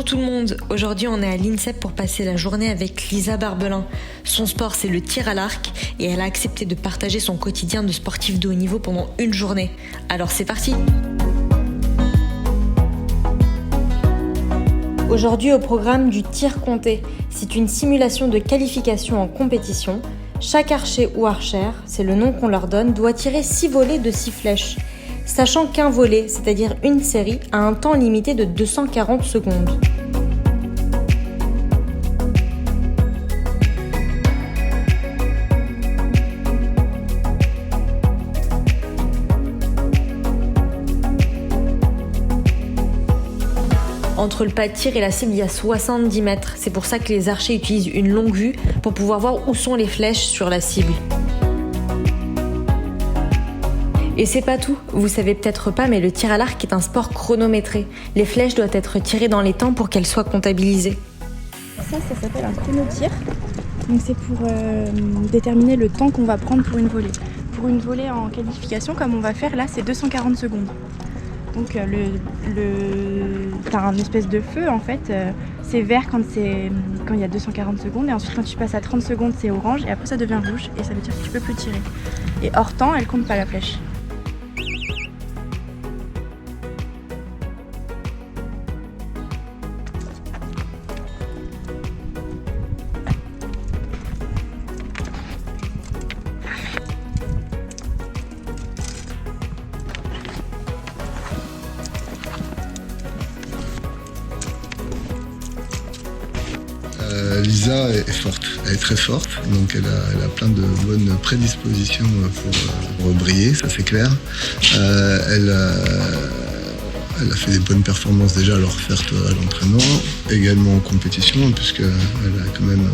tout le monde, aujourd'hui on est à l'INSEP pour passer la journée avec Lisa Barbelin. Son sport c'est le tir à l'arc et elle a accepté de partager son quotidien de sportif de haut niveau pendant une journée. Alors c'est parti! Aujourd'hui au programme du tir compté. C'est une simulation de qualification en compétition. Chaque archer ou archère, c'est le nom qu'on leur donne, doit tirer 6 volets de 6 flèches. Sachant qu'un volet, c'est-à-dire une série, a un temps limité de 240 secondes. Entre le pas de tir et la cible, il y a 70 mètres. C'est pour ça que les archers utilisent une longue vue pour pouvoir voir où sont les flèches sur la cible. Et c'est pas tout, vous savez peut-être pas, mais le tir à l'arc est un sport chronométré. Les flèches doivent être tirées dans les temps pour qu'elles soient comptabilisées. Ça s'appelle un chrono-tir. Donc c'est pour déterminer le temps qu'on va prendre pour une volée. Pour une volée en qualification, comme on va faire là, c'est 240 secondes. Donc t'as un espèce de feu en fait, c'est vert quand il y a 240 secondes et ensuite quand tu passes à 30 secondes c'est orange et après ça devient rouge et ça veut dire que tu peux plus tirer. Et hors temps, elle compte pas la flèche. Lisa est forte, elle est très forte, donc elle a plein de bonnes prédispositions pour briller, ça c'est clair. Elle a fait des bonnes performances déjà, alors certes à l'entraînement, également en compétition, puisqu'elle a quand même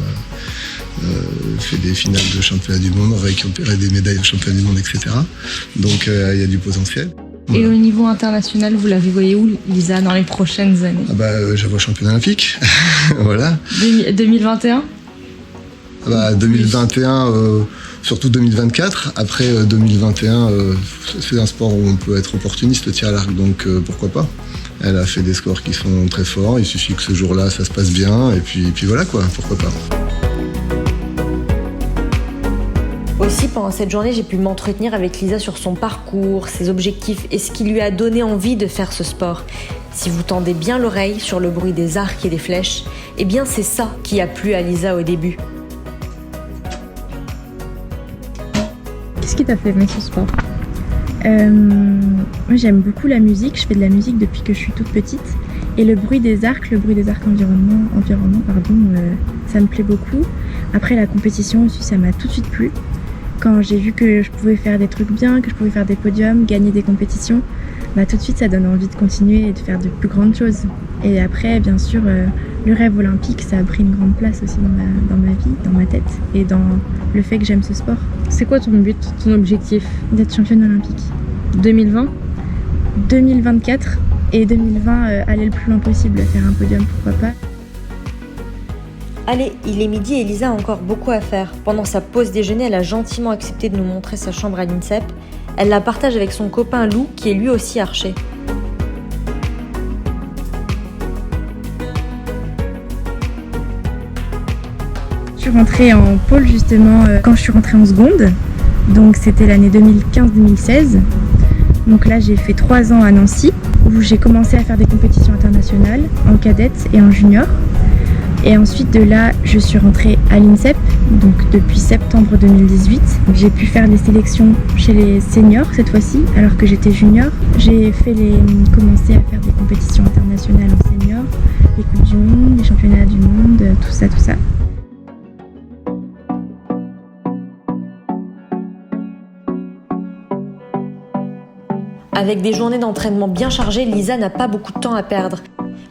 fait des finales de championnat du monde, récupéré des médailles de championnat du monde, etc. Donc il y a du potentiel. Voilà. Et au niveau international, vous la voyez où, Lisa, dans les prochaines années? Je vois championnat olympique, voilà. 2021 2021, surtout 2024. Après 2021, c'est un sport où on peut être opportuniste, le tir à l'arc, donc pourquoi pas. Elle a fait des scores qui sont très forts, il suffit que ce jour-là, ça se passe bien, et puis voilà quoi, pourquoi pas. Aussi, pendant cette journée, j'ai pu m'entretenir avec Lisa sur son parcours, ses objectifs et ce qui lui a donné envie de faire ce sport. Si vous tendez bien l'oreille sur le bruit des arcs et des flèches, eh bien c'est ça qui a plu à Lisa au début. Qu'est-ce qui t'a fait aimer ce sport? Moi j'aime beaucoup la musique, je fais de la musique depuis que je suis toute petite. Et le bruit des arcs environnement, ça me plaît beaucoup. Après la compétition aussi, ça m'a tout de suite plu. Quand j'ai vu que je pouvais faire des trucs bien, que je pouvais faire des podiums, gagner des compétitions, tout de suite ça donne envie de continuer et de faire de plus grandes choses. Et après, bien sûr, le rêve olympique, ça a pris une grande place aussi dans ma vie, dans ma tête et dans le fait que j'aime ce sport. C'est quoi ton but, ton objectif? D'être championne olympique. 2020 2024 et 2020, aller le plus loin possible, faire un podium, pourquoi pas. Allez, il est midi et Lisa a encore beaucoup à faire. Pendant sa pause déjeuner, elle a gentiment accepté de nous montrer sa chambre à l'INSEP. Elle la partage avec son copain Lou, qui est lui aussi archer. Je suis rentrée en pôle justement quand je suis rentrée en seconde. Donc c'était l'année 2015-2016. Donc là j'ai fait 3 ans à Nancy, où j'ai commencé à faire des compétitions internationales en cadette et en junior. Et ensuite de là, je suis rentrée à l'INSEP, donc depuis septembre 2018. J'ai pu faire les sélections chez les seniors cette fois-ci, alors que j'étais junior. J'ai commencé à faire des compétitions internationales en senior, les coupes du monde, les championnats du monde, tout ça. Avec des journées d'entraînement bien chargées, Lisa n'a pas beaucoup de temps à perdre.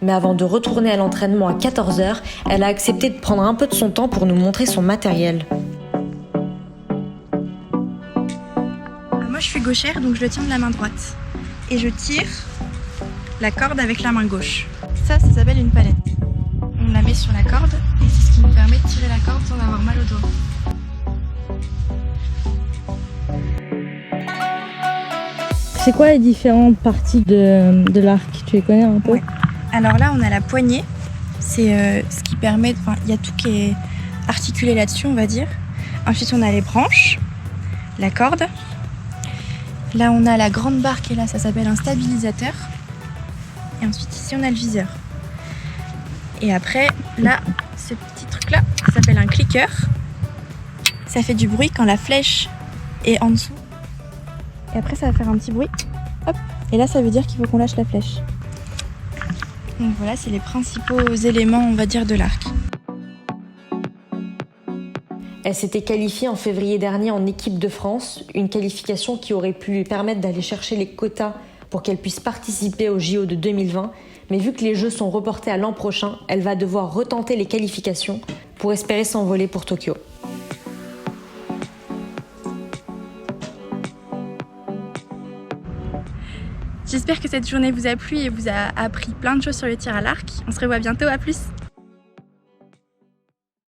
Mais avant de retourner à l'entraînement à 14h, elle a accepté de prendre un peu de son temps pour nous montrer son matériel. Moi je suis gauchère, donc je le tiens de la main droite. Et je tire la corde avec la main gauche. Ça s'appelle une palette. On la met sur la corde et c'est ce qui nous permet de tirer la corde sans avoir mal au doigt. C'est quoi les différentes parties de l'arc? Tu les connais un peu? Ouais. Alors là, on a la poignée C'est ce qui permet, il y a tout qui est articulé là-dessus, on va dire. Ensuite, on a les branches, la corde. Là, on a la grande barre qui est là, ça s'appelle un stabilisateur. Et ensuite, ici, on a le viseur. Et après, là, ce petit truc-là, ça s'appelle un clicker. Ça fait du bruit quand la flèche est en dessous. Et après, ça va faire un petit bruit. Hop. Et là, ça veut dire qu'il faut qu'on lâche la flèche. Donc voilà, c'est les principaux éléments, on va dire, de l'arc. Elle s'était qualifiée en février dernier en équipe de France, une qualification qui aurait pu lui permettre d'aller chercher les quotas pour qu'elle puisse participer aux JO de 2020. Mais vu que les Jeux sont reportés à l'an prochain, elle va devoir retenter les qualifications pour espérer s'envoler pour Tokyo. J'espère que cette journée vous a plu et vous a appris plein de choses sur le tir à l'arc. On se revoit bientôt, à plus!